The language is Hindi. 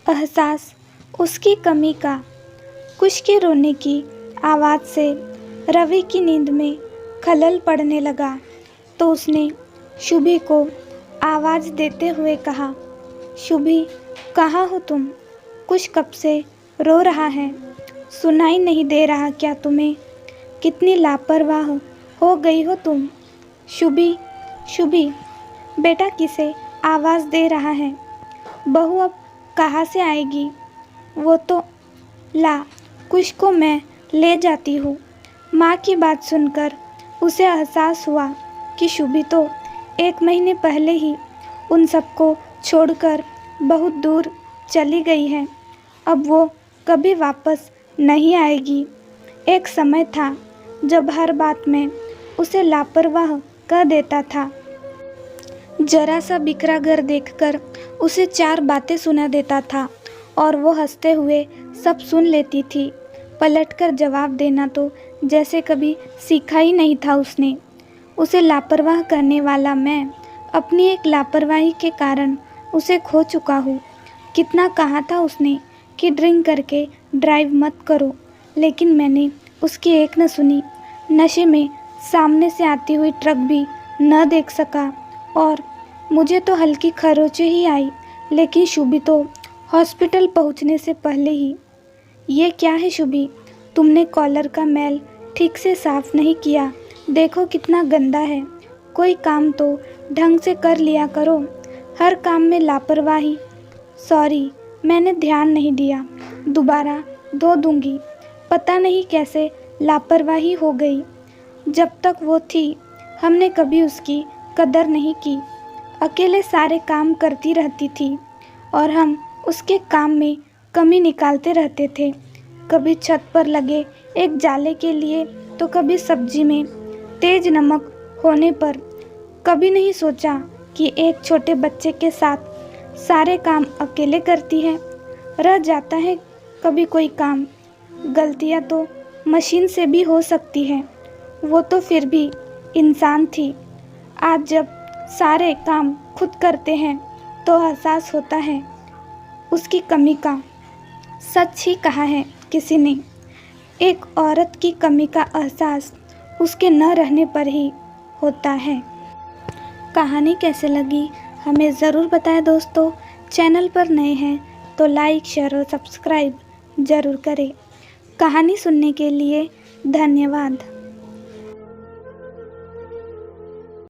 एहसास उसकी कमी का। कुश के रोने की आवाज़ से रवि की नींद में खलल पड़ने लगा तो उसने शुभी को आवाज़ देते हुए कहा, शुभी कहाँ हो तुम? कुश कब से रो रहा है, सुनाई नहीं दे रहा क्या तुम्हें? कितनी लापरवाह हो गई हो तुम? शुभी शुभी बेटा किसे आवाज़ दे रहा है? बहू अब कहाँ से आएगी? वो तो ला कुश को मैं ले जाती हूँ। माँ की बात सुनकर उसे एहसास हुआ कि शुभी तो 1 महीने पहले ही उन सबको छोड़कर बहुत दूर चली गई है। अब वो कभी वापस नहीं आएगी। एक समय था जब हर बात में उसे लापरवाह कह देता था। जरा सा बिखरा घर देखकर उसे 4 बातें सुना देता था और वो हंसते हुए सब सुन लेती थी। पलटकर जवाब देना तो जैसे कभी सीखा ही नहीं था उसने। उसे लापरवाह करने वाला मैं अपनी एक लापरवाही के कारण उसे खो चुका हूँ। कितना कहा था उसने कि ड्रिंक करके ड्राइव मत करो, लेकिन मैंने उसकी एक न सुनी। नशे में सामने से आती हुई ट्रक भी न देख सका और मुझे तो हल्की खरोंच ही आई, लेकिन शुभी तो हॉस्पिटल पहुंचने से पहले ही। ये क्या है शुभी, तुमने कॉलर का मैल ठीक से साफ नहीं किया, देखो कितना गंदा है। कोई काम तो ढंग से कर लिया करो, हर काम में लापरवाही। सॉरी, मैंने ध्यान नहीं दिया, दोबारा धो दूंगी। पता नहीं कैसे लापरवाही हो गई। जब तक वो थी हमने कभी उसकी कदर नहीं की। अकेले सारे काम करती रहती थी और हम उसके काम में कमी निकालते रहते थे। कभी छत पर लगे एक जाले के लिए तो कभी सब्जी में तेज नमक होने पर। कभी नहीं सोचा कि एक छोटे बच्चे के साथ सारे काम अकेले करती है। रह जाता है कभी कोई काम, गलतियां तो मशीन से भी हो सकती है, वो तो फिर भी इंसान थी। आज जब सारे काम खुद करते हैं तो एहसास होता है उसकी कमी का। सच ही कहा है किसी ने, एक औरत की कमी का एहसास उसके न रहने पर ही होता है। कहानी कैसे लगी हमें ज़रूर बताएं दोस्तों। चैनल पर नए हैं तो लाइक, शेयर और सब्सक्राइब ज़रूर करें। कहानी सुनने के लिए धन्यवाद।